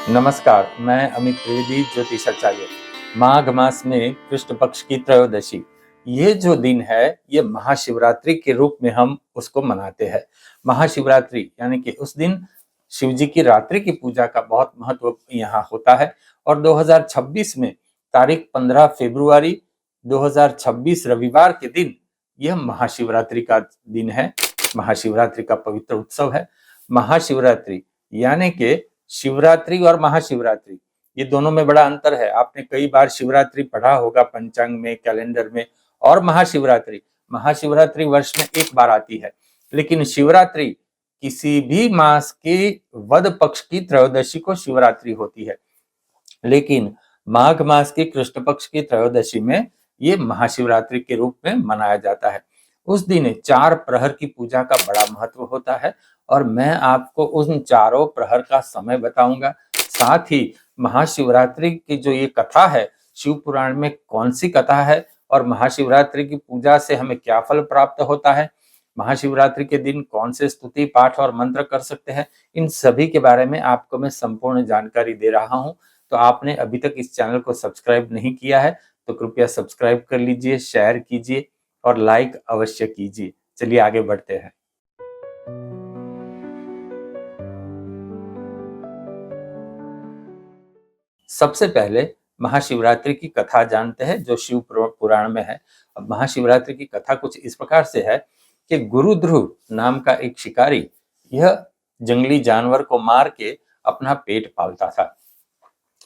नमस्कार, मैं अमित त्रिवेदी, ज्योतिषाचार्य। माघ मास में कृष्ण पक्ष की त्रयोदशी, ये जो दिन है, ये महाशिवरात्रि के रूप में हम उसको मनाते हैं। महाशिवरात्रि यानी कि उस दिन शिव जी की रात्रि की पूजा का बहुत महत्व यहाँ होता है। और 2026 में तारीख 15 फरवरी 2026 रविवार के दिन यह महाशिवरात्रि का दिन है। महाशिवरात्रि का पवित्र उत्सव है। महाशिवरात्रि यानी कि शिवरात्रि और महाशिवरात्रि, ये दोनों में बड़ा अंतर है। आपने कई बार शिवरात्रि पढ़ा होगा पंचांग में, कैलेंडर में। और महाशिवरात्रि, महाशिवरात्रि वर्ष में एक बार आती है, लेकिन शिवरात्रि किसी भी मास की वद पक्ष की त्रयोदशी को शिवरात्रि होती है। लेकिन माघ मास की कृष्ण पक्ष की त्रयोदशी में ये महाशिवरात्रि के रूप में मनाया जाता है। उस दिन 4 प्रहर की पूजा का बड़ा महत्व होता है और मैं आपको उन चारों प्रहर का समय बताऊंगा। साथ ही महाशिवरात्रि की जो ये कथा है, शिव पुराण में कौन सी कथा है और महाशिवरात्रि की पूजा से हमें क्या फल प्राप्त होता है, महाशिवरात्रि के दिन कौन से स्तुति पाठ और मंत्र कर सकते हैं, इन सभी के बारे में आपको मैं संपूर्ण जानकारी दे रहा हूं। तो आपने अभी तक इस चैनल को सब्सक्राइब नहीं किया है तो कृपया सब्सक्राइब कर लीजिए, शेयर कीजिए और लाइक अवश्य कीजिए। चलिए आगे बढ़ते हैं। सबसे पहले महाशिवरात्रि की कथा जानते हैं जो शिव पुराण में है। अब महाशिवरात्रि की कथा कुछ इस प्रकार से है कि गुरु ध्रुव नाम का एक शिकारी यह जंगली जानवर को मार के अपना पेट पालता था।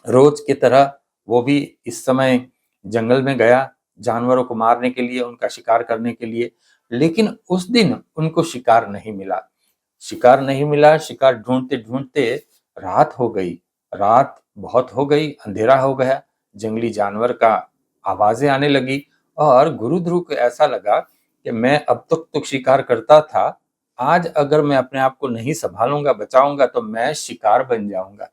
रोज की तरह वो भी इस समय जंगल में गया जानवरों को मारने के लिए, उनका शिकार करने के लिए। लेकिन उस दिन उनको शिकार नहीं मिला। शिकार ढूंढते ढूंढते रात हो गई। रात बहुत हो गई, अंधेरा हो गया। जंगली जानवर का आवाजें आने लगी और गुरु ध्रुव को ऐसा लगा कि मैं अब तक तो शिकार करता था, आज अगर मैं अपने आप को नहीं संभालूंगा, बचाऊंगा तो मैं शिकार बन जाऊंगा।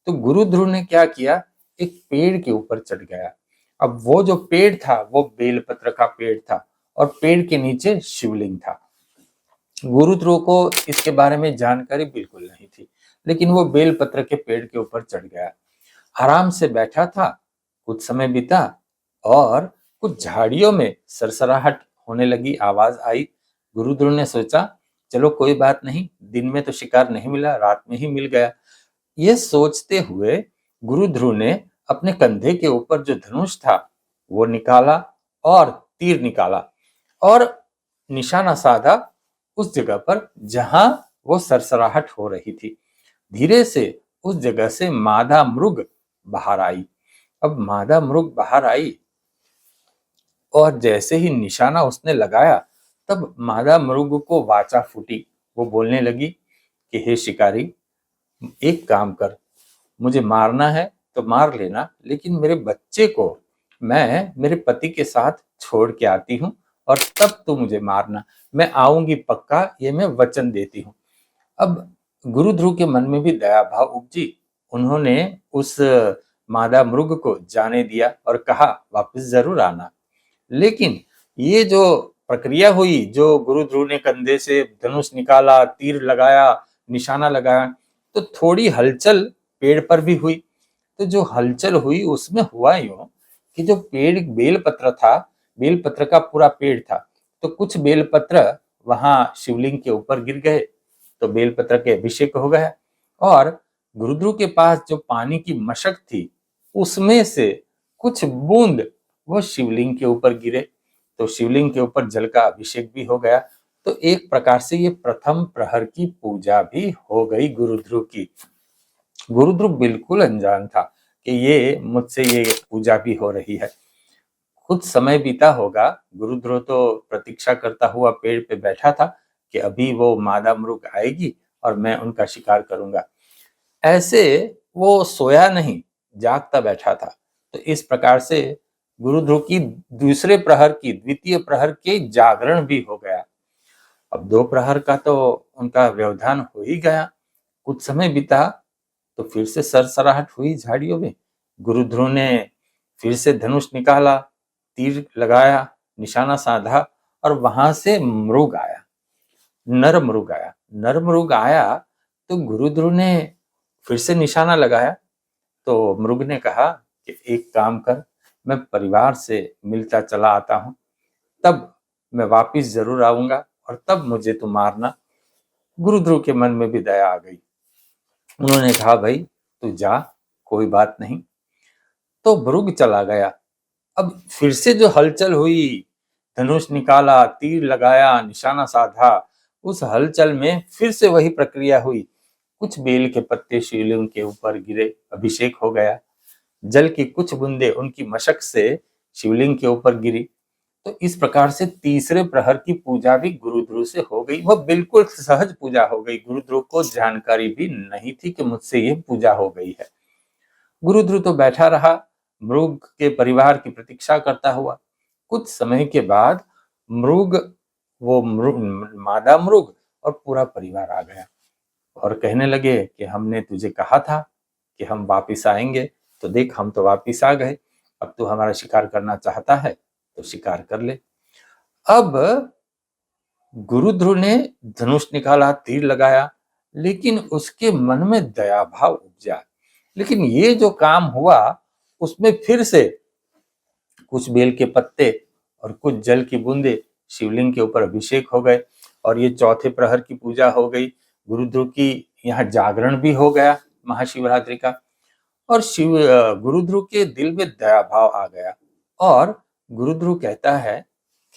तो गुरु ध्रुव ने क्या किया, एक पेड़ के ऊपर चढ़ गया। अब वो जो पेड़ था वो बेलपत्र का पेड़ था और पेड़ के नीचे शिवलिंग था। गुरु ध्रुव को इसके बारे में जानकारी बिल्कुल नहीं थी, लेकिन वो बेलपत्र के पेड़ के ऊपर चढ़ गया, आराम से बैठा था। कुछ समय बीता और कुछ झाड़ियों में सरसराहट होने लगी, आवाज आई। गुरु ध्रुव ने सोचा चलो कोई बात नहीं, दिन में तो शिकार नहीं मिला, रात में ही मिल गया। ये सोचते हुए गुरु ध्रुव ने अपने कंधे के ऊपर जो धनुष था वो निकाला और तीर निकाला और निशाना साधा उस जगह पर जहां वो सरसराहट हो रही थी। धीरे से उस जगह से मादा मृग बाहर आई। अब मादा मृग बाहर आई और जैसे ही निशाना उसने लगाया तब मादा मृग को वाचा फूटी। वो बोलने लगी कि हे शिकारी, एक काम कर, मुझे मारना है तो मार लेना, लेकिन मेरे बच्चे को मैं मेरे पति के साथ छोड़ के आती हूँ और तब तू मुझे मारना। मैं आऊंगी पक्का, ये मैं वचन देती हूँ। अब गुरु ध्रुव के मन में भी दया भाव उपजी। उन्होंने उस मादा मृग को जाने दिया और कहा वापस जरूर आना। लेकिन ये जो प्रक्रिया हुई, जो गुरु ध्रुव ने कंधे से धनुष निकाला, तीर लगाया, निशाना लगाया, तो थोड़ी हलचल पेड़ पर भी हुई। तो जो हलचल हुई उसमें हुआ यूं कि जो पेड़ बेलपत्र था, बेलपत्र का पूरा पेड़ था, तो कुछ बेलपत्र वहां शिवलिंग के ऊपर गिर गए, तो बेलपत्र के अभिषेक हो गया। और गुरुध्रुव के पास जो पानी की मशक थी उसमें से कुछ बूंद वो शिवलिंग के ऊपर गिरे, तो शिवलिंग के ऊपर जल का अभिषेक भी हो गया। तो एक प्रकार से ये प्रथम प्रहर की पूजा भी हो गई गुरुध्रुव की। गुरुध्रुव बिल्कुल अनजान था कि ये मुझसे ये पूजा भी हो रही है। कुछ समय बीता होगा, गुरुध्रुव तो प्रतीक्षा करता हुआ पेड़ पे बैठा था कि अभी वो मादा मृग आएगी और मैं उनका शिकार करूंगा। ऐसे वो सोया नहीं, जागता बैठा था। तो इस प्रकार से गुरुध्रुव की दूसरे प्रहर की, द्वितीय प्रहर के जागरण भी हो गया। अब 2 प्रहर का तो उनका व्यवधान हो ही गया। कुछ समय बीता तो फिर से सरसराहट हुई झाड़ियों में। गुरु ध्रुव ने फिर से धनुष निकाला, तीर लगाया, निशाना साधा और वहां से मृग आया, नर मृग आया। नर मृग आया तो गुरु ध्रुव ने फिर से निशाना लगाया तो मृग ने कहा कि एक काम कर, मैं परिवार से मिलता चला आता हूं, तब मैं वापिस जरूर आऊंगा और तब मुझे तू मारना। गुरु ध्रुव के मन में भी दया आ गई। उन्होंने कहा भाई तू जा, कोई बात नहीं। तो मृग चला गया। अब फिर से जो हलचल हुई, धनुष निकाला, तीर लगाया, निशाना साधा, उस हलचल में फिर से वही प्रक्रिया हुई। कुछ बेल के पत्ते शिवलिंग के ऊपर गिरे, अभिषेक हो गया। जल की कुछ बूंदे उनकी मशक से शिवलिंग के ऊपर गिरी। तो इस प्रकार से तीसरे प्रहर की पूजा भी गुरुध्रुव से हो गई। वह बिल्कुल सहज पूजा हो गई। गुरुध्रुव को जानकारी भी नहीं थी कि मुझसे यह पूजा हो गई है। गुरुध्रुव तो बैठा रहा, मृग के परिवार की प्रतीक्षा करता हुआ। कुछ समय के बाद मादा मृग और पूरा परिवार आ गया और कहने लगे कि हमने तुझे कहा था कि हम वापिस आएंगे, तो देख हम तो वापिस आ गए। अब तू हमारा शिकार करना चाहता है तो शिकार कर ले। अब गुरुध्रुव ने धनुष निकाला, तीर लगाया, लेकिन उसके मन में दया भाव उपजा। लेकिन ये जो काम हुआ उसमें फिर से कुछ बेल के पत्ते और कुछ जल की बूंदे शिवलिंग के ऊपर अभिषेक हो गए और ये चौथे प्रहर की पूजा हो गई। गुरुध्रुव की यहाँ जागरण भी हो गया महाशिवरात्रि का। और गुरुध्रुव के दिल में दया भाव आ गया और गुरुध्रुव कहता है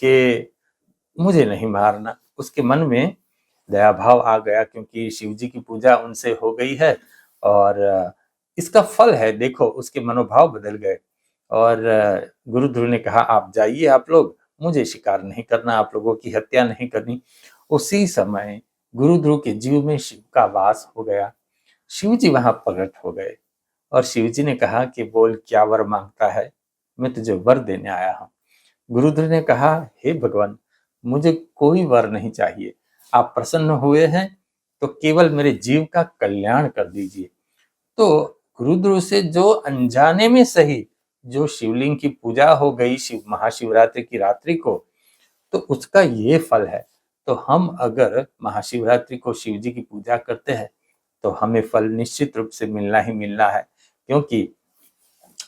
कि मुझे नहीं मारना। उसके मन में दया भाव आ गया क्योंकि शिव जी की पूजा उनसे हो गई है और इसका फल है। देखो उसके मनोभाव बदल गए और गुरुध्रुव ने कहा आप जाइए, आप लोग, मुझे शिकार नहीं करना, आप लोगों की हत्या नहीं करनी। उसी समय गुरुध्रुव के जीव में शिव का वास हो गया। शिव जी वहां प्रकट हो गए और शिव जी ने कहा कि बोल क्या वर मांगता है, मैं तुझे वर देने आया हूं। गुरुध्रुव ने कहा हे भगवान, मुझे कोई वर नहीं चाहिए, आप प्रसन्न हुए हैं तो केवल मेरे जीव का कल्याण कर दीजिए। तो गुरुध्रुव से जो अनजाने में सही जो शिवलिंग की पूजा हो गई शिव महाशिवरात्रि की रात्रि को, तो उसका ये फल है। तो हम अगर महाशिवरात्रि को शिव जी की पूजा करते हैं तो हमें फल निश्चित रूप से मिलना ही मिलना है, क्योंकि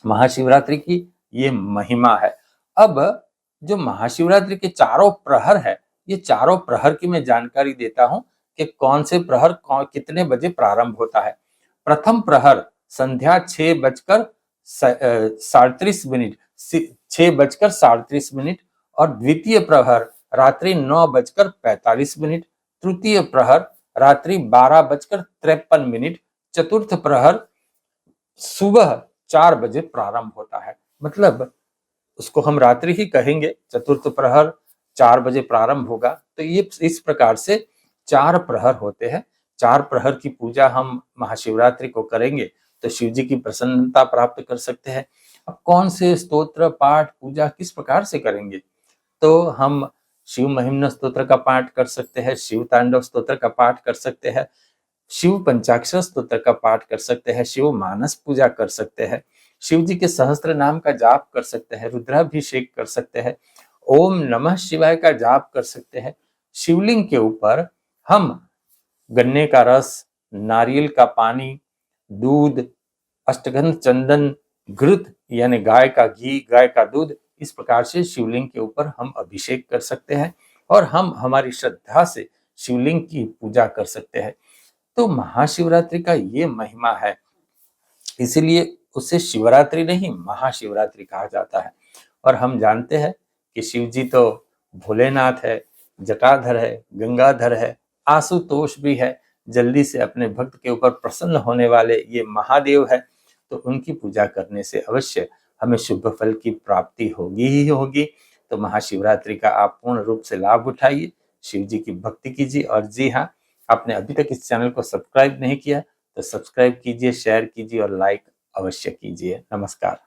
महाशिवरात्रि की ये महिमा है। अब जो महाशिवरात्रि के चारों प्रहर है, ये चारों प्रहर की मैं जानकारी देता हूं कि कौन से प्रहर कितने बजे प्रारंभ होता है। प्रथम प्रहर संध्या 6:37 6:37 और द्वितीय प्रहर रात्रि 9:45। तृतीय प्रहर रात्रि 12:53। चतुर्थ प्रहर सुबह 4 बजे प्रारंभ होता है। मतलब उसको हम रात्रि ही कहेंगे। चतुर्थ प्रहर 4 बजे प्रारंभ होगा। तो ये इस प्रकार से 4 प्रहर होते हैं। 4 प्रहर की पूजा हम महाशिवरात्रि को करेंगे तो शिव जी की प्रसन्नता प्राप्त कर सकते हैं। अब कौन से स्तोत्र पाठ पूजा किस प्रकार से करेंगे, तो हम शिव महिम्न स्तोत्र का पाठ कर सकते हैं, शिव तांडव स्तोत्र का पाठ कर सकते हैं, शिव पंचाक्षर स्तोत्र का पाठ कर सकते हैं, शिव मानस पूजा कर सकते हैं, शिव जी के सहस्त्र नाम का जाप कर सकते हैं, रुद्राभिषेक कर सकते हैं, ओम नमः शिवाय का जाप कर सकते हैं। शिवलिंग के ऊपर हम गन्ने का रस, नारियल का पानी, दूध, अष्टगंध चंदन, घृत यानी गाय का घी, गाय का दूध, इस प्रकार से शिवलिंग के ऊपर हम अभिषेक कर सकते हैं और हम हमारी श्रद्धा से शिवलिंग की पूजा कर सकते हैं। तो महाशिवरात्रि का ये महिमा है, इसीलिए उसे शिवरात्रि नहीं महाशिवरात्रि कहा जाता है। और हम जानते हैं कि शिव जी तो भोलेनाथ है, जटाधर है, गंगाधर है, आशुतोष भी है। जल्दी से अपने भक्त के ऊपर प्रसन्न होने वाले ये महादेव है। तो उनकी पूजा करने से अवश्य हमें शुभ फल की प्राप्ति होगी ही होगी। तो महाशिवरात्रि का आप पूर्ण रूप से लाभ उठाइए, शिव जी की भक्ति कीजिए। और जी हाँ, आपने अभी तक इस चैनल को सब्सक्राइब नहीं किया तो सब्सक्राइब कीजिए, शेयर कीजिए और लाइक अवश्य कीजिए। नमस्कार।